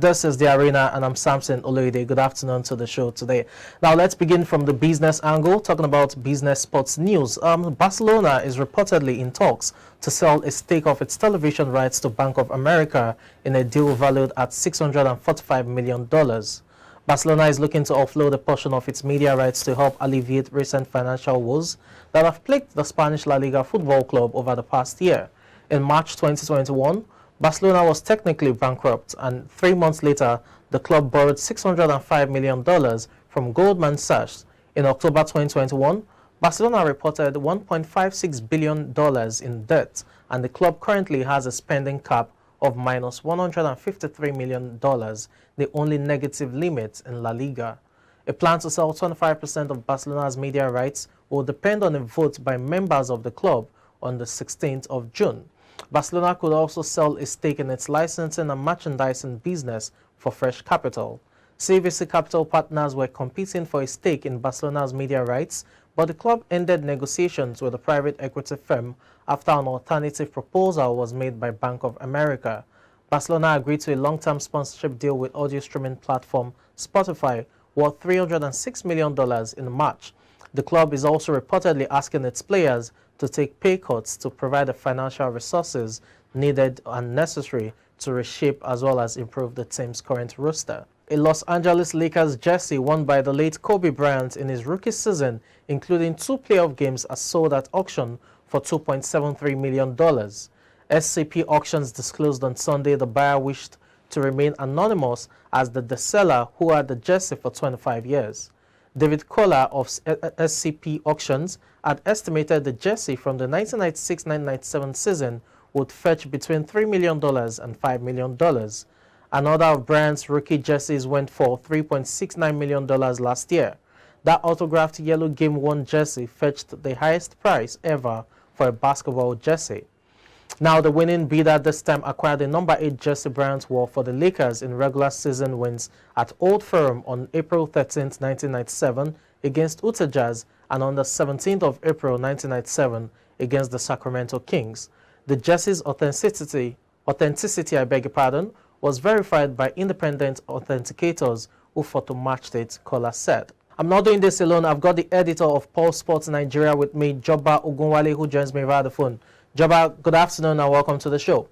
This is The Arena, and I'm Samson Oloide. Good afternoon to the show today. Now, let's begin from the business angle, talking about business sports news. Barcelona is reportedly in talks to sell a stake of its television rights to Bank of America in a deal valued at $645 million. Barcelona is looking to offload a portion of its media rights to help alleviate recent financial woes that have plagued the Spanish La Liga football club over the past year. In March 2021, Barcelona was technically bankrupt, and 3 months later, the club borrowed $605 million from Goldman Sachs. In October 2021, Barcelona reported $1.56 billion in debt, and the club currently has a spending cap of minus $153 million, the only negative limit in La Liga. A plan to sell 25% of Barcelona's media rights will depend on a vote by members of the club on the 16th of June. Barcelona could also sell a stake in its licensing and merchandising business for fresh capital. CVC Capital Partners were competing for a stake in Barcelona's media rights, but the club ended negotiations with a private equity firm after an alternative proposal was made by Bank of America. Barcelona agreed to a long-term sponsorship deal with audio streaming platform Spotify worth $306 million in March. The club is also reportedly asking its players to take pay cuts to provide the financial resources needed and necessary to reshape as well as improve the team's current roster. A Los Angeles Lakers jersey worn by the late Kobe Bryant in his rookie season, including 2 playoff games, are sold at auction for $2.73 million. SCP Auctions disclosed on Sunday the buyer wished to remain anonymous as the seller, who had the jersey for 25 years. David Kohler of SCP Auctions had estimated the jersey from the 1996-1997 season would fetch between $3 million and $5 million. Another of Bryant's rookie jerseys went for $3.69 million last year. That autographed yellow game-worn jersey fetched the highest price ever for a basketball jersey. Now, the winning bidder this time acquired the number 8 jersey Bryant wore for the Lakers in regular season wins at Old Firm on April 13, 1997 against Utah Jazz and on the 17th of April 1997 against the Sacramento Kings. The jersey's authenticity, was verified by independent authenticators who photo-matched it, Kohler said. I'm not doing this alone. I've got the editor of Pulse Sports Nigeria with me, Joba Ogunwale, who joins me via the phone. Joba, good afternoon and welcome to the show.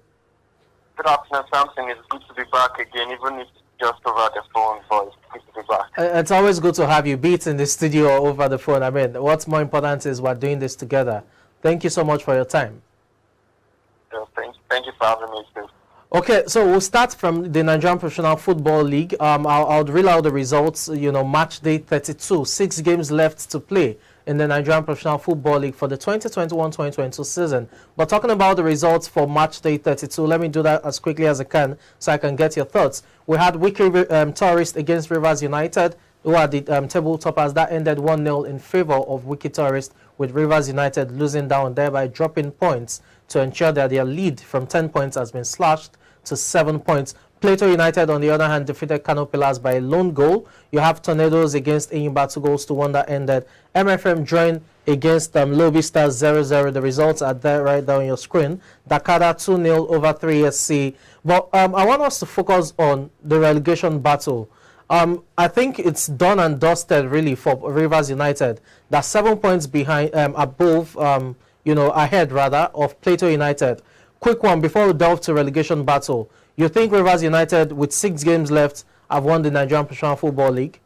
Good afternoon, Samson. It's good to be back again, even if it's just over the phone, but it's good to be back. It's always good to have you, be it in the studio or over the phone. I mean, what's more important is we're doing this together. Thank you so much for your time. Thank you for having me, too. Okay, so we'll start from the Nigerian Professional Football League. I'll reel out the results. Match day 32, 6 games left to play in the Nigerian Professional Football League for the 2021-2022 season. But talking about the results for match day 32, let me do that as quickly as I can so I can get your thoughts. We had Wiki Tourist against Rivers United, who are the table toppers. That ended 1-0 in favor of Wiki Tourist, with Rivers United losing down, thereby dropping points to ensure that their lead from 10 points has been slashed to 7 points. Plateau United, on the other hand, defeated Kano Pillars by a lone goal. You have Tornadoes against Enyimba 2-1 that ended. MFM joined against Lobby Stars 0-0. The results are there right there on your screen. Dakada 2-0 over 3SC. But I want us to focus on the relegation battle. I think it's done and dusted really for Rivers United. They're 7 points behind, ahead rather, of Plateau United. Quick one before we delve to relegation battle. You think Rivers United, with 6 games left, have won the Nigerian Professional Football League?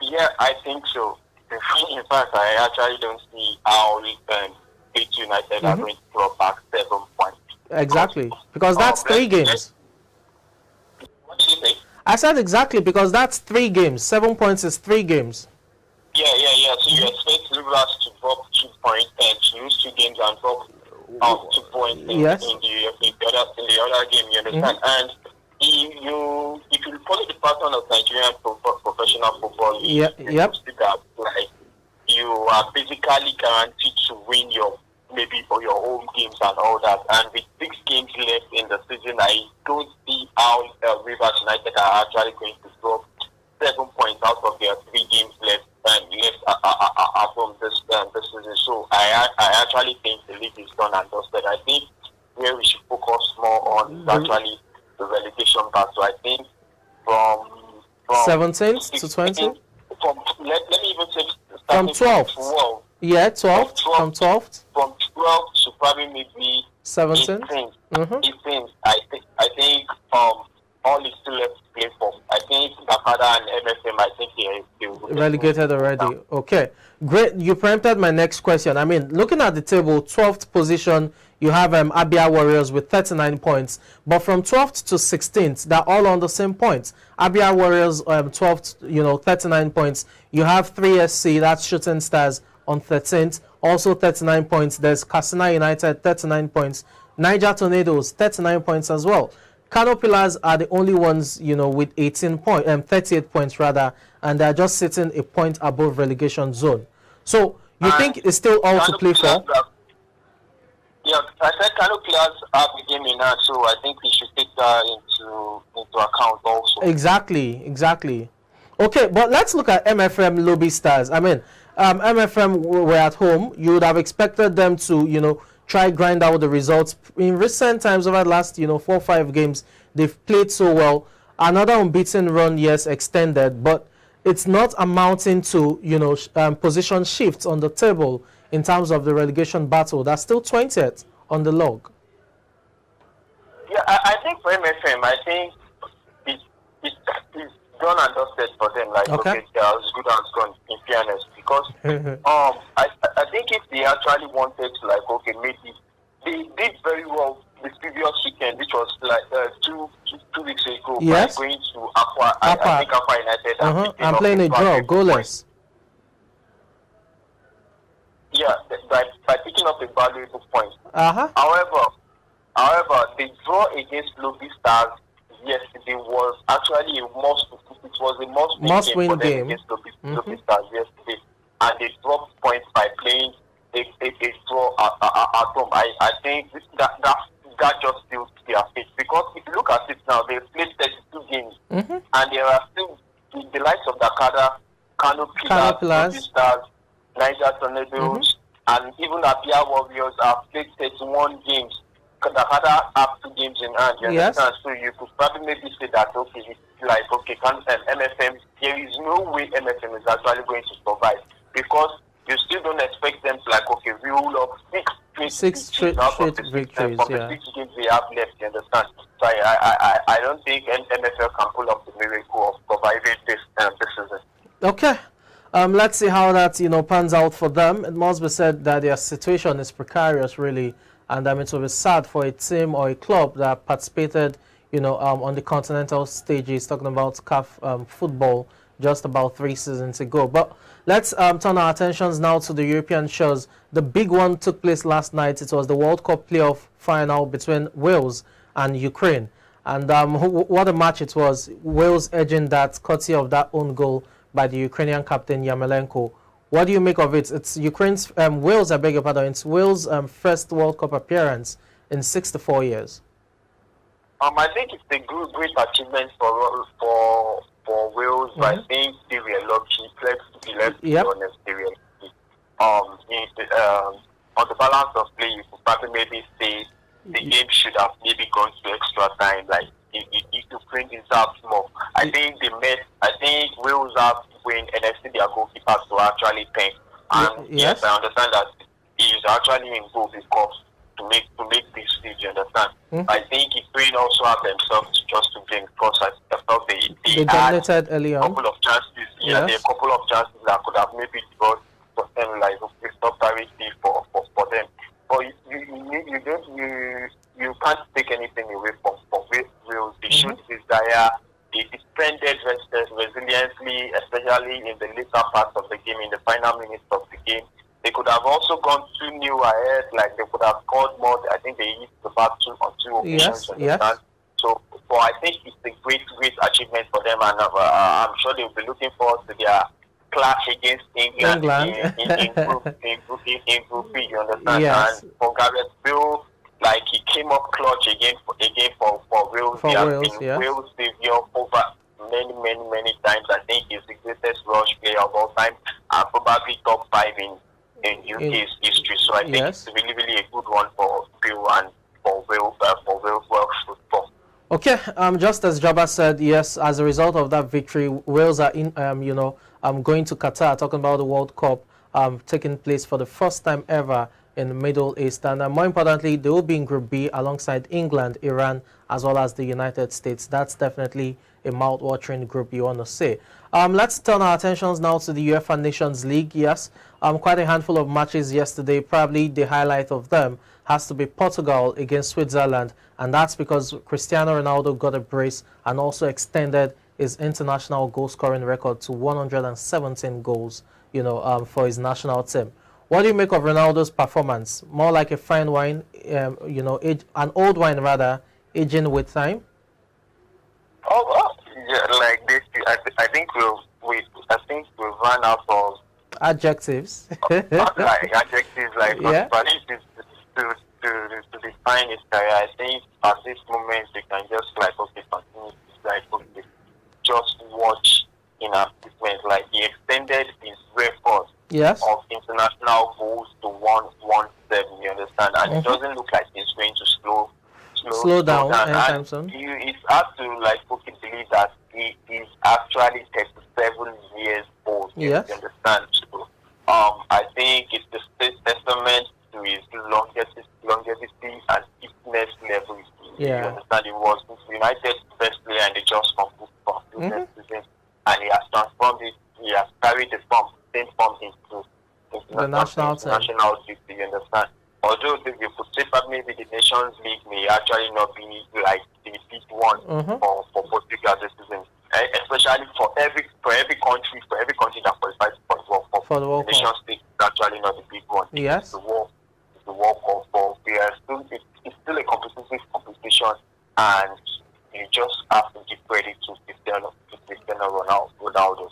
Yeah, I think so. In fact, I actually don't see how Plateau United are going to draw back 7 points. Exactly, because that's 3 games. What did you say? I said exactly, because that's 3 games. 7 points is 3 games. Yeah. So you expect Rivers to drop 2 points and to lose 2 games and drop 2 points in the other game. You understand? And if you follow the pattern of Nigerian professional football, you see that you are basically guaranteed to win your home games and all that. And with 6 games left in the season, I don't see how Rivers United are actually going to drop 7 points out of their 3 games left from this season. So I actually think the league is done and dusted. I think where we should focus more on actually the relegation battle. I think from 17th to 20th? Let me even say From 12th. 12th. Yeah, 12th. From 12th. From 12th to probably maybe 17th. 18th. 18th. I think all is still left to play for. I think Qatar and MFM, I think they relegated already. Okay, great. You preempted my next question. I mean, looking at the table, 12th position, you have Abia Warriors with 39 points. But from 12th to 16th, they're all on the same points. Abia Warriors, 12th, 39 points. You have 3SC, that's Shooting Stars, on 13th, also 39 points. There's Katsina United, 39 points. Niger Tornadoes, 39 points as well. Kano Pillars are the only ones, with 38 points rather, and they're just sitting a point above relegation zone. So you think it's still all to play for? Yeah, I said Kano Pillars have the game in hand, so I think we should take that into account also. Exactly. Okay, but let's look at MFM Lobby Stars. I mean, MFM were at home. You would have expected them to, try grind out the results. In recent times, over the last 4 or 5 games, they've played so well. Another unbeaten run, yes, extended, but it's not amounting to position shifts on the table in terms of the relegation battle. That's still 20th on the log. Yeah, I think for MFM, I think it's gone and dusted for them. Like, okay, they're as good as gone, in fairness, because I think if they actually wanted to, like, okay, maybe they did very well this previous weekend, which was like 2 weeks ago, yes, by going to Aqua. I think Aqua United. I'm playing a draw, goalless. Yeah, by picking up a valuable point. However, the draw against Lobby Stars yesterday was actually a must-win game against Lobby Stars yesterday, and they dropped points by playing a draw at home. I think that just still their fate, because if you look at it now, they've played 32 games, and there are still the likes of Dakar, Kano Pillars, Lobby Stars, Niger Tornadoes, and even Abia Warriors have played 31 games. Dakar have 2 games in hand, you understand? So you could probably maybe say that, okay, it's like, okay, MFM, there is no way MFM is actually going to survive, because you still don't expect them to, like, okay, rule up 6 straight victories from the 6 games they have left, you understand? So I don't think MFL can pull up the miracle of surviving this season. Okay. Let's see how that pans out for them. It must be said that their situation is precarious, really, and it will be sad for a team or a club that participated, on the continental stages, talking about CAF football just about 3 seasons ago. But let's turn our attentions now to the European shows. The big one took place last night. It was the World Cup playoff final between Wales and Ukraine, and what a match it was. Wales edging that, courtesy of that own goal by the Ukrainian captain Yarmolenko. What do you make of it? It's Ukraine's Wales, I beg your pardon. It's Wales' first World Cup appearance in 64 years. I think it's a great achievement for Wales. I think they were lucky. Let's be honest, they were lucky. On the balance of play, you could probably maybe say the game should have maybe gone to extra time. Like, Ukraine deserves more. I think Wales have win, and I see their goalkeepers to actually thank. And yes, I understand that he is actually in goal because to make this stage, you understand. I think Ukraine also have themselves just to gain, because I felt they dominated early on. A couple of chances. Yeah, there are a couple of chances that could have maybe brought for them, like, stop parity for them. But you can't take anything away from Wales. They showed desire. They defended resiliently, especially in the later parts of the game, in the final minutes of the game. They could have also gone 2-0 ahead, like they could have scored more. I think they used the battle on 2 occasions. So I think it's a great achievement for them, and I'm sure they'll be looking forward to their clash against England. in Group B, you understand? Yes. And for Gareth Bale, like, he came up clutch again for Wales. He has been Wales' savior over many times. I think he's the greatest rush player of all time, and probably top 5 in UK's history. So I think it's really a good one for Bale and for Wales football. Okay, just as Jabba said, yes, as a result of that victory, Wales are in, going to Qatar, talking about the World Cup taking place for the first time ever in the Middle East. And more importantly, they will be in Group B alongside England, Iran, as well as the United States. That's definitely a mouth-watering group, you want to say. Let's turn our attentions now to the UEFA Nations League. Yes, quite a handful of matches yesterday. Probably the highlight of them has to be Portugal against Switzerland, and that's because Cristiano Ronaldo got a brace and also extended his international goal-scoring record to 117 goals, for his national team. What do you make of Ronaldo's performance? More like a fine wine, an old wine rather, aging with time? Yeah, like this. I think we run out of Adjectives. like adjectives like Yeah. but to define his career. I think at this moment we can just like okay, continue like okay, just watch in achievements. Like he extended his record Yes. of international goals to 117. You understand? And it doesn't look like he's going to slow Down anytime And soon. it's hard to like okay, believe that he is actually 37 years old. Yes. You understand? So, I think it's the testament to his longevity and fitness level. Yeah. You understand? He was United best player and they just concluded season, and he has transformed it. He has carried the same form into The national team. national duty. You understand? Although you could say that maybe the Nations League may actually not be like the big one for Portugal this season, especially for every country that qualifies for the World the Nations Cup. League is actually not the big one. Yes. The World Cup for we are still it's still a competitive competition, and you just have to give credit to Cristiano Ronaldo.